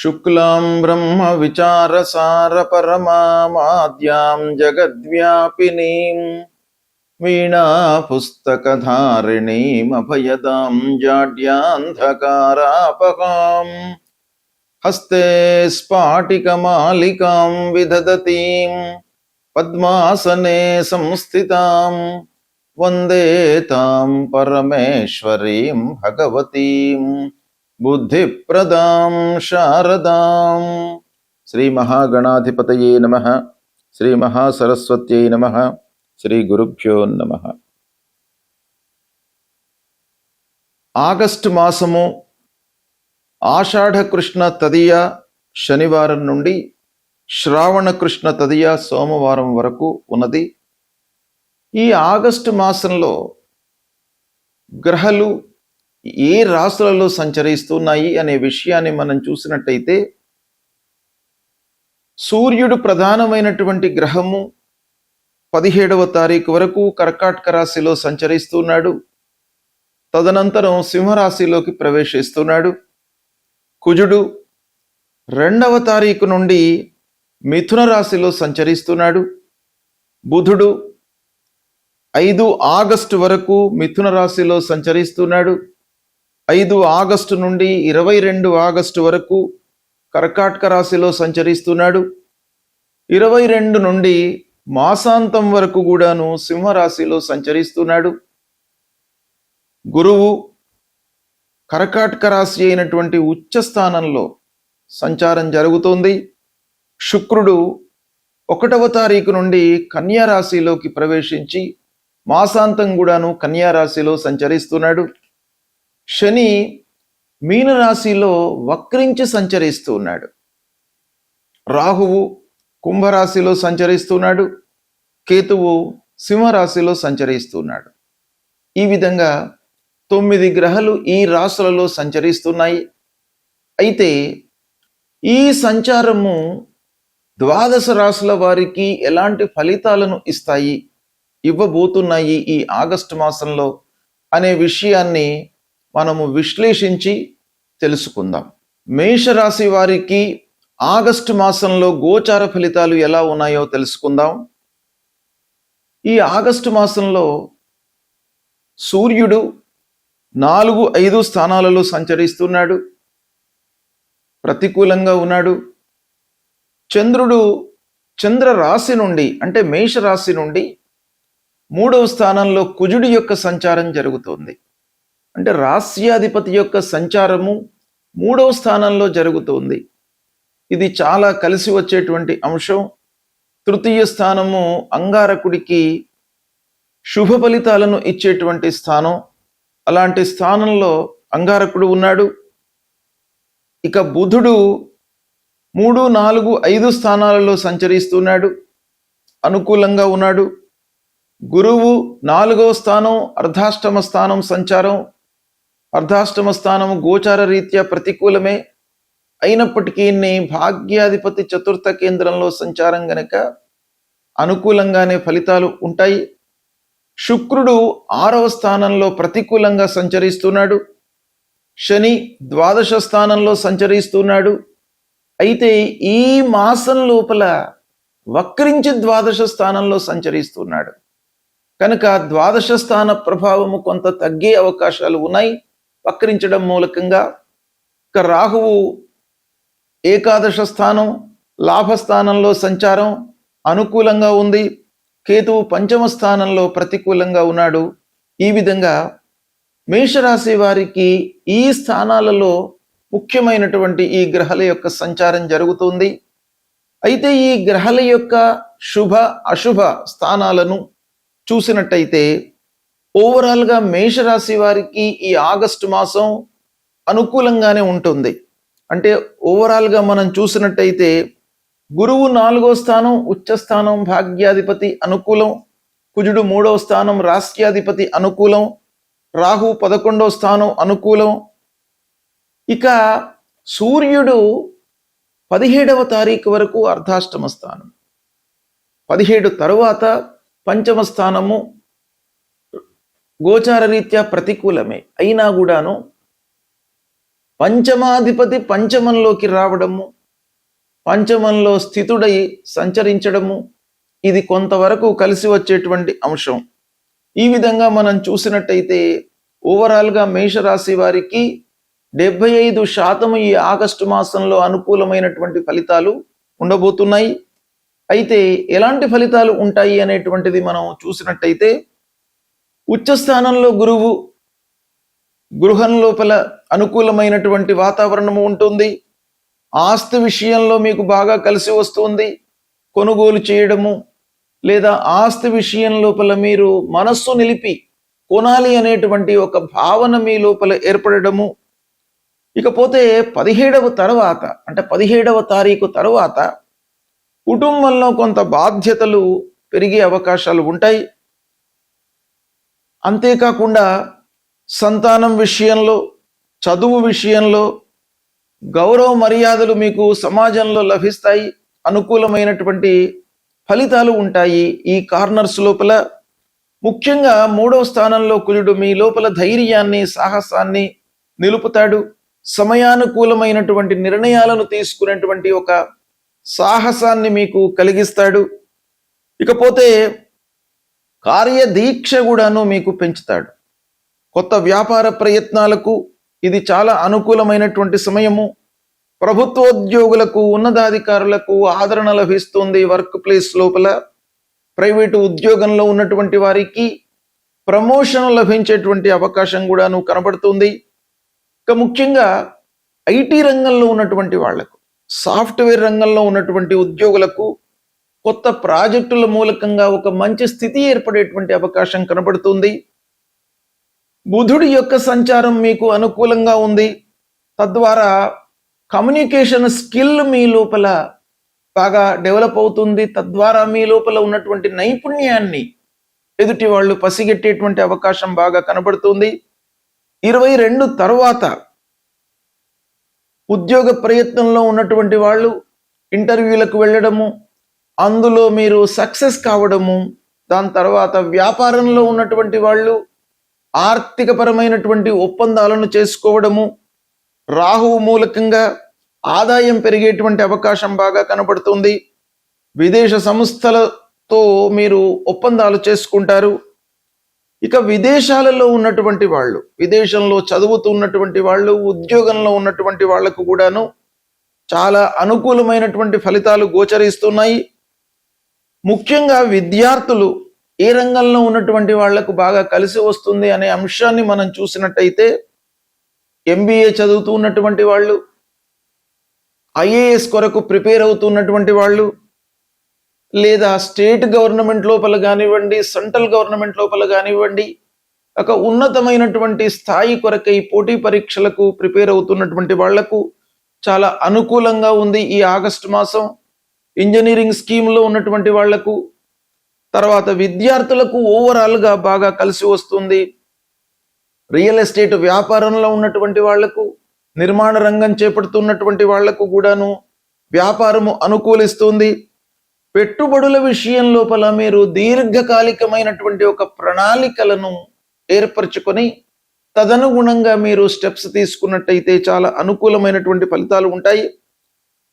శుక్లాం బ్రహ్మ విచారసార పరమాద్యాం జగద్వ్యాపినీం వీణా పుస్తకధారిణీం అభయదాం జాడ్యాంధకారాపహాం హస్తే స్ఫాటికమాలికాం విదధతీం పద్మాసనే సంస్థితాం వందే తాం పరమేశ్వరీం భగవతీం బుద్ధిప్రదాం శారదాం. శ్రీ మహాగణాధిపతయే నమః. శ్రీ మహాసరస్వత్యై నమః. శ్రీ గురుభ్యో నమః. ఆగస్టు మాసము ఆషాఢ కృష్ణ తదియ శనివారం నుండి శ్రావణ కృష్ణ తదియ సోమవారం వరకు ఉన్నది. ఈ ఆగస్టు మాసంలో గ్రహాలు ఏ రాశులలో సంచరిస్తున్నాయి అనే విషయాన్ని మనం చూసినట్టయితే, సూర్యుడు ప్రధానమైనటువంటి గ్రహము 17వ తారీఖు వరకు కర్కాటక రాశిలో సంచరిస్తున్నాడు. తదనంతరం సింహరాశిలోకి ప్రవేశిస్తున్నాడు. కుజుడు 2వ తారీఖు నుండి మిథున రాశిలో సంచరిస్తున్నాడు. బుధుడు 5 ఆగస్టు వరకు మిథున రాశిలో సంచరిస్తున్నాడు. 5 ఆగస్టు నుండి 22 ఆగస్టు వరకు కర్కాటక రాశిలో సంచరిస్తున్నాడు. 22 నుండి మాసాంతం వరకు కూడాను సింహరాశిలో సంచరిస్తున్నాడు. గురువు కర్కాటక రాశి అయినటువంటి ఉచ్చ స్థానంలో సంచారం జరుగుతోంది. శుక్రుడు 1వ తారీఖు నుండి కన్యా రాశిలోకి ప్రవేశించి మాసాంతం కూడాను కన్యా రాశిలో సంచరిస్తున్నాడు. శని మీనరాశిలో వక్రించి సంచరిస్తున్నాడు. రాహువు కుంభరాశిలో సంచరిస్తున్నాడు. కేతువు సింహరాశిలో సంచరిస్తున్నాడు. ఈ విధంగా 9 గ్రహాలు ఈ రాశులలో సంచరిస్తున్నాయి. అయితే ఈ సంచారము 12 రాశుల వారికి ఎలాంటి ఫలితాలను ఇవ్వబోతున్నాయి ఈ ఆగస్టు మాసంలో అనే విషయాన్ని మనము విశ్లేషించి తెలుసుకుందాం. మేషరాశి వారికి ఆగస్టు మాసంలో గోచార ఫలితాలు ఎలా ఉన్నాయో తెలుసుకుందాం. ఈ ఆగస్టు మాసంలో సూర్యుడు 4, 5 స్థానాలలో సంచరిస్తున్నాడు. ప్రతికూలంగా ఉన్నాడు. చంద్రుడు చంద్ర రాశి నుండి అంటే మేషరాశి నుండి 3వ స్థానంలో కుజుడి యొక్క సంచారం జరుగుతోంది. అంటే రాశ్యాధిపతి యొక్క సంచారము 3వ స్థానంలో జరుగుతోంది. ఇది చాలా కలిసి వచ్చేటువంటి అంశం. తృతీయ స్థానము అంగారకుడికి శుభ ఫలితాలను ఇచ్చేటువంటి స్థానం. అలాంటి స్థానంలో అంగారకుడు ఉన్నాడు. ఇక బుధుడు 3, 4, 5 స్థానాలలో సంచరిస్తున్నాడు. అనుకూలంగా ఉన్నాడు. గురువు 4వ స్థానం అర్ధాష్టమ స్థానం సంచారం. అర్ధాష్టమ స్థానం గోచార రీత్యా ప్రతికూలమే అయినప్పటికీ భాగ్యాధిపతి 4వ కేంద్రంలో సంచారం గనక అనుకూలంగానే ఫలితాలు ఉంటాయి. శుక్రుడు 6వ స్థానంలో ప్రతికూలంగా సంచరిస్తున్నాడు. శని 12వ స్థానంలో సంచరిస్తున్నాడు. అయితే ఈ మాసం లోపల వక్రించి 12వ స్థానంలో సంచరిస్తున్నాడు కనుక 12వ స్థాన ప్రభావము కొంత తగ్గే అవకాశాలు ఉన్నాయి వక్రించడం మూలకంగా. ఇక రాహువు 11వ స్థానం లాభస్థానంలో సంచారం అనుకూలంగా ఉంది. కేతువు 5వ స్థానంలో ప్రతికూలంగా ఉన్నాడు. ఈ విధంగా మేషరాశి వారికి ఈ స్థానాలలో ముఖ్యమైనటువంటి ఈ గ్రహాల యొక్క సంచారం జరుగుతుంది. అయితే ఈ గ్రహాల యొక్క శుభ అశుభ స్థానాలను చూసినట్టయితే ఓవరాల్గా మేషరాశి వారికి ఈ ఆగస్టు మాసం అనుకూలంగానే ఉంటుంది. అంటే ఓవరాల్గా మనం చూసినట్టయితే గురువు 4వ స్థానం ఉచ్చస్థానం భాగ్యాధిపతి అనుకూలం. కుజుడు 3వ స్థానం రాస్యాధిపతి అనుకూలం. రాహు 11వ స్థానం అనుకూలం. ఇక సూర్యుడు 17వ తారీఖు వరకు అర్ధాష్టమ స్థానం. 17 తరువాత 5వ స్థానము గోచార రీత్యా ప్రతికూలమే అయినా కూడాను పంచమాధిపతి పంచమంలోకి రావడము, పంచమంలో స్థితుడై సంచరించడము, ఇది కొంతవరకు కలిసి వచ్చేటువంటి అంశం. ఈ విధంగా మనం చూసినట్టయితే ఓవరాల్గా మేషరాశి వారికి 75% ఈ ఆగస్టు మాసంలో అనుకూలమైనటువంటి ఫలితాలు ఉండబోతున్నాయి. అయితే ఎలాంటి ఫలితాలు ఉంటాయి అనేటువంటిది మనం చూసినట్టయితే, ఉచ్చస్థానంలో గురువు, గృహం లోపల అనుకూలమైనటువంటి వాతావరణము ఉంటుంది. ఆస్తి విషయంలో మీకు బాగా కలిసి వస్తుంది. కొనుగోలు చేయడము లేదా ఆస్తి విషయం లోపల మీరు మనస్సు నిలిపి కొనాలి అనేటువంటి ఒక భావన మీ లోపల ఏర్పడము. ఇకపోతే 17వ తర్వాత, అంటే 17వ తారీఖు తర్వాత కుటుంబంలో కొంత బాధ్యతలు పెరిగే అవకాశాలు ఉంటాయి. అంతేకాకుండా సంతానం విషయంలో, చదువు విషయంలో గౌరవ మర్యాదలు మీకు సమాజంలో లభిస్తాయి. అనుకూలమైనటువంటి ఫలితాలు ఉంటాయి. ఈ కార్నర్స్ లోపల ముఖ్యంగా 3వ స్థానంలో కుజుడు మీ లోపల ధైర్యాన్ని, సాహసాన్ని నిలుపుతాడు. సమయానుకూలమైనటువంటి నిర్ణయాలను తీసుకునేటువంటి ఒక సాహసాన్ని మీకు కలిగిస్తాడు. ఇకపోతే కార్యదీక్ష కూడాను మీకు పెంచుతాడు. కొత్త వ్యాపార ప్రయత్నాలకు ఇది చాలా అనుకూలమైనటువంటి సమయము. ప్రభుత్వోద్యోగులకు, ఉన్నతాధికారులకు ఆదరణ లభిస్తుంది. వర్క్ ప్లేస్ లోపల ప్రైవేటు ఉద్యోగంలో ఉన్నటువంటి వారికి ప్రమోషన్ లభించేటువంటి అవకాశం కూడాను కనబడుతుంది. ఇక ముఖ్యంగా ఐటీ రంగంలో ఉన్నటువంటి వాళ్లకు, సాఫ్ట్వేర్ రంగంలో ఉన్నటువంటి ఉద్యోగులకు కొత్త ప్రాజెక్టుల మూలకంగా ఒక మంచి స్థితి ఏర్పడేటువంటి అవకాశం కనబడుతుంది. బుధుడి యొక్క సంచారం మీకు అనుకూలంగా ఉంది. తద్వారా కమ్యూనికేషన్ స్కిల్ మీ లోపల బాగా డెవలప్ అవుతుంది. తద్వారా మీ లోపల ఉన్నటువంటి నైపుణ్యాన్ని ఎదుటి వాళ్ళు పసిగట్టేటువంటి అవకాశం బాగా కనబడుతుంది. 22 తర్వాత ఉద్యోగ ప్రయత్నంలో ఉన్నటువంటి వాళ్ళు ఇంటర్వ్యూలకు వెళ్ళడము, అందులో మీరు సక్సెస్ కావడము, దాని తర్వాత వ్యాపారంలో ఉన్నటువంటి వాళ్ళు ఆర్థికపరమైనటువంటి ఒప్పందాలను చేసుకోవడము, రాహువు మూలకంగా ఆదాయం పెరిగేటువంటి అవకాశం బాగా కనబడుతుంది. విదేశ సంస్థలతో మీరు ఒప్పందాలు చేసుకుంటారు. ఇక విదేశాలలో ఉన్నటువంటి వాళ్ళు, విదేశంలో చదువుతున్నటువంటి వాళ్ళు, ఉద్యోగంలో ఉన్నటువంటి వాళ్లకు కూడాను చాలా అనుకూలమైనటువంటి ఫలితాలు గోచరిస్తున్నాయి. ముఖ్యంగా విద్యార్థులు ఏ రంగంలో ఉన్నటువంటి వాళ్లకు బాగా కలిసి వస్తుంది అనే అంశాన్ని మనం చూసినట్టయితే, MBA చదువుతూ ఉన్నటువంటి వాళ్ళు, IAS కొరకు ప్రిపేర్ అవుతున్నటువంటి వాళ్ళు, లేదా స్టేట్ గవర్నమెంట్ లోపల కానివ్వండి, సెంట్రల్ గవర్నమెంట్ లోపల కానివ్వండి, ఒక ఉన్నతమైనటువంటి స్థాయి కొరకై పోటీ పరీక్షలకు ప్రిపేర్ అవుతున్నటువంటి వాళ్లకు చాలా అనుకూలంగా ఉంది ఈ ఆగస్టు మాసం. ఇంజనీరింగ్ స్కీమ్లో ఉన్నటువంటి వాళ్లకు, తర్వాత విద్యార్థులకు ఓవరాల్గా బాగా కలిసి వస్తుంది. రియల్ ఎస్టేట్ వ్యాపారంలో ఉన్నటువంటి వాళ్లకు, నిర్మాణ రంగం చేపడుతున్నటువంటి వాళ్లకు కూడాను వ్యాపారము అనుకూలిస్తుంది. పెట్టుబడుల విషయం లోపల మీరు దీర్ఘకాలికమైనటువంటి ఒక ప్రణాళికలను ఏర్పరచుకొని తదనుగుణంగా మీరు స్టెప్స్ తీసుకున్నట్టయితే చాలా అనుకూలమైనటువంటి ఫలితాలు ఉంటాయి.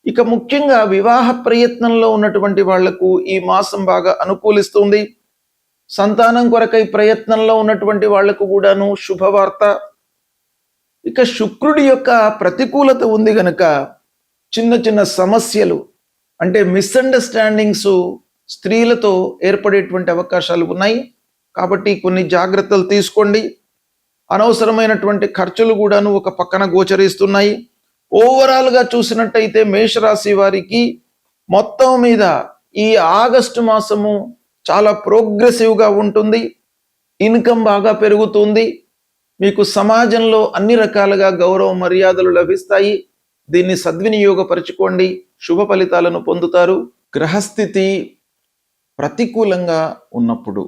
ఇక ముఖ్యంగా వివాహ ప్రయత్నంలో ఉన్నటువంటి వాళ్లకు ఈ మాసం బాగా అనుకూలిస్తుంది. సంతానం కొరకై ప్రయత్నంలో ఉన్నటువంటి వాళ్లకు కూడాను శుభవార్త. ఇక శుక్రుడి యొక్క ప్రతికూలత ఉంది గనక చిన్న చిన్న సమస్యలు, అంటే మిస్అండర్స్టాండింగ్స్ స్త్రీలతో ఏర్పడేటువంటి అవకాశాలు ఉన్నాయి. కాబట్టి కొన్ని జాగ్రత్తలు తీసుకోండి. అనవసరమైనటువంటి ఖర్చులు కూడాను ఒక పక్కన గోచరిస్తున్నాయి. ఓవరాల్గా చూసినట్టయితే మేషరాశి వారికి మొత్తం మీద ఈ ఆగస్టు మాసము చాలా ప్రోగ్రెసివ్గా ఉంటుంది. ఇన్కమ్ బాగా పెరుగుతుంది. మీకు సమాజంలో అన్ని రకాలుగా గౌరవ మర్యాదలు లభిస్తాయి. దీన్ని సద్వినియోగపరచుకోండి. శుభ ఫలితాలను పొందుతారు. గ్రహస్థితి ప్రతికూలంగా ఉన్నప్పుడు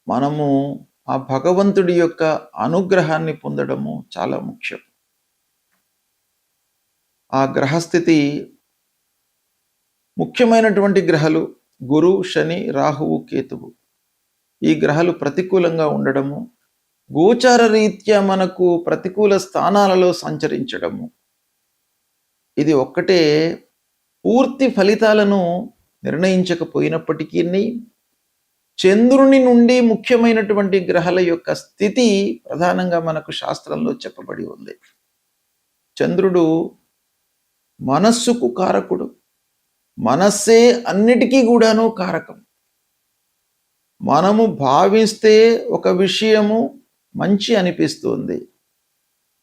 మనము ఆ భగవంతుడి యొక్క అనుగ్రహాన్ని పొందడము చాలా ముఖ్యం. ఆ గ్రహస్థితి ముఖ్యమైనటువంటి గ్రహాలు గురు, శని, రాహువు, కేతువు, ఈ గ్రహాలు ప్రతికూలంగా ఉండడము గోచార రీత్యా మనకు ప్రతికూల స్థానాలలో సంచరించడము, ఇది ఒక్కటే పూర్తి ఫలితాలను నిర్ణయించకపోయినప్పటికీ చంద్రుని నుండి ముఖ్యమైనటువంటి గ్రహాల యొక్క స్థితి ప్రధానంగా మనకు శాస్త్రంలో చెప్పబడి ఉంది. చంద్రుడు మనస్సుకు కారకుడు, మనస్సే అన్నిటికీ కూడాను కారకం. మనము భావిస్తే ఒక విషయము మంచి అనిపిస్తుంది,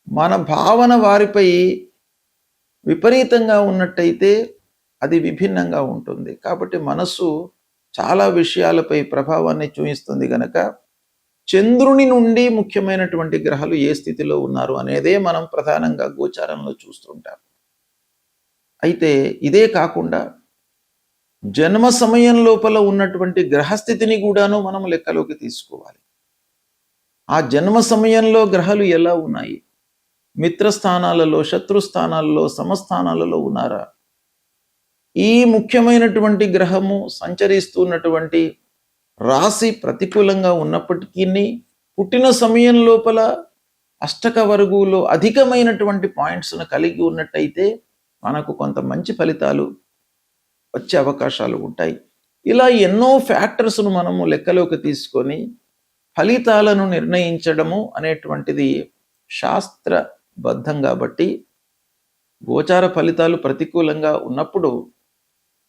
మన భావన వారిపై విపరీతంగా ఉన్నట్టయితే అది విభిన్నంగా ఉంటుంది. కాబట్టి మనస్సు చాలా విషయాలపై ప్రభావాన్ని చూపిస్తుంది గనక చంద్రుని నుండి ముఖ్యమైనటువంటి గ్రహాలు ఏ స్థితిలో ఉన్నారు అనేదే మనం ప్రధానంగా గోచారంలో చూస్తుంటాం. అయితే ఇదే కాకుండా జన్మ సమయం లోపల ఉన్నటువంటి గ్రహస్థితిని కూడాను మనం లెక్కలోకి తీసుకోవాలి. ఆ జన్మ సమయంలో గ్రహాలు ఎలా ఉన్నాయి, మిత్రస్థానాలలో, శత్రుస్థానాలలో, సమస్థానాలలో ఉన్నారా, ఈ ముఖ్యమైనటువంటి గ్రహము సంచరిస్తున్నటువంటి రాశి ప్రతికూలంగా ఉన్నప్పటికీ పుట్టిన సమయం లోపల అష్టక వర్గులో అధికమైనటువంటి పాయింట్స్ను కలిగి ఉన్నట్టయితే మనకు కొంత మంచి ఫలితాలు వచ్చే అవకాశాలు ఉంటాయి. ఇలా ఎన్నో ఫ్యాక్టర్స్ను మనము లెక్కలోకి తీసుకొని ఫలితాలను నిర్ణయించడము అనేటువంటిది శాస్త్రబద్ధం. కాబట్టి గోచార ఫలితాలు ప్రతికూలంగా ఉన్నప్పుడు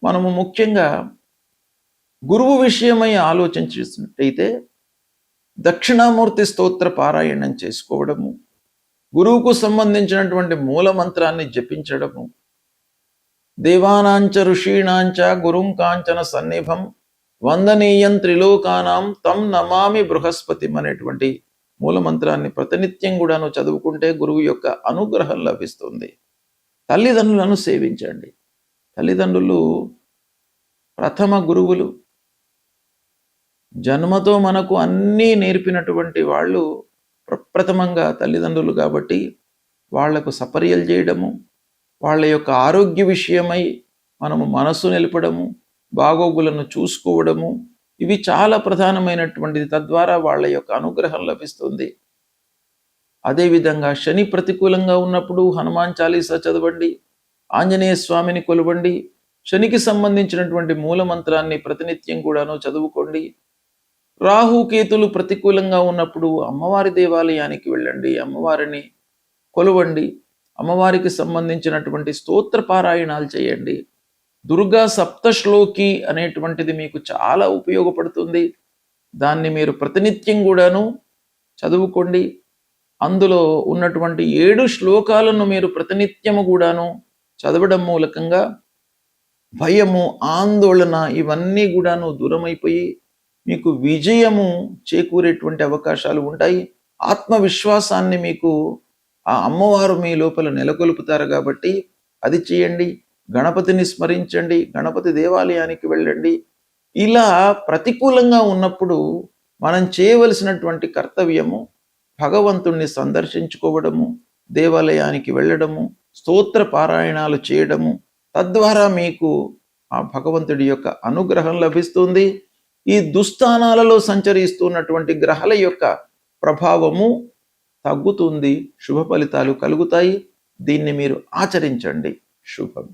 మనము ముఖ్యంగా గురువు విషయమై ఆలోచించినట్టయితే దక్షిణామూర్తి స్తోత్ర పారాయణం చేసుకోవడము, గురువుకు సంబంధించినటువంటి మూల మంత్రాన్ని జపించడము, దేవానాంచ ఋషీణాంచ గురుం కాంచన సన్నిభం వందనీయం త్రిలోకానాం తం నమామి బృహస్పతి అనేటువంటి మూల మంత్రాన్ని ప్రతినిత్యం కూడాను చదువుకుంటే గురువు యొక్క అనుగ్రహం లభిస్తుంది. తల్లిదండ్రులను సేవించండి. తల్లిదండ్రులు ప్రథమ గురువులు. జన్మతో మనకు అన్నీ నేర్పినటువంటి వాళ్ళు ప్రప్రథమంగా తల్లిదండ్రులు. కాబట్టి వాళ్లకు సపర్యలు చేయడము, వాళ్ళ యొక్క ఆరోగ్య విషయమై మనము మనస్సు నిలపడము, బాగోగులను చూసుకోవడము, ఇవి చాలా ప్రధానమైనటువంటిది. తద్వారా వాళ్ళ యొక్క అనుగ్రహం లభిస్తుంది. అదేవిధంగా శని ప్రతికూలంగా ఉన్నప్పుడు హనుమాన్ చాలీసా చదవండి, ఆంజనేయ స్వామిని కొలవండి, శనికి సంబంధించినటువంటి మూల మంత్రాన్ని ప్రతినిత్యం కూడాను చదువుకోండి. రాహుకేతులు ప్రతికూలంగా ఉన్నప్పుడు అమ్మవారి దేవాలయానికి వెళ్ళండి, అమ్మవారిని కొలవండి, అమ్మవారికి సంబంధించినటువంటి స్తోత్ర పారాయణాలు చేయండి. దుర్గా సప్తశ్లోకి అనేటువంటిది మీకు చాలా ఉపయోగపడుతుంది. దాన్ని మీరు ప్రతినిత్యం కూడాను చదువుకోండి. అందులో ఉన్నటువంటి 7 శ్లోకాలను మీరు ప్రతినిత్యము కూడాను చదవడం మూలకంగా భయము, ఆందోళన ఇవన్నీ కూడాను దూరమైపోయి మీకు విజయము చేకూరేటువంటి అవకాశాలు ఉంటాయి. ఆత్మవిశ్వాసాన్ని మీకు ఆ అమ్మవారు మీ లోపల నెలకొల్పుతారు. కాబట్టి అది చేయండి. గణపతిని స్మరించండి, గణపతి దేవాలయానికి వెళ్ళండి. ఇలా ప్రతికూలంగా ఉన్నప్పుడు మనం చేయవలసినటువంటి కర్తవ్యము భగవంతుణ్ణి సందర్శించుకోవడము, దేవాలయానికి వెళ్ళడము, స్తోత్ర పారాయణాలు చేయడము. తద్వారా మీకు ఆ భగవంతుడి యొక్క అనుగ్రహం లభిస్తుంది. ఈ దుస్థానాలలో సంచరిస్తున్నటువంటి గ్రహాల యొక్క ప్రభావము తగ్గుతుంది, శుభ ఫలితాలు కలుగుతాయి. దీన్ని మీరు ఆచరించండి. శుభం.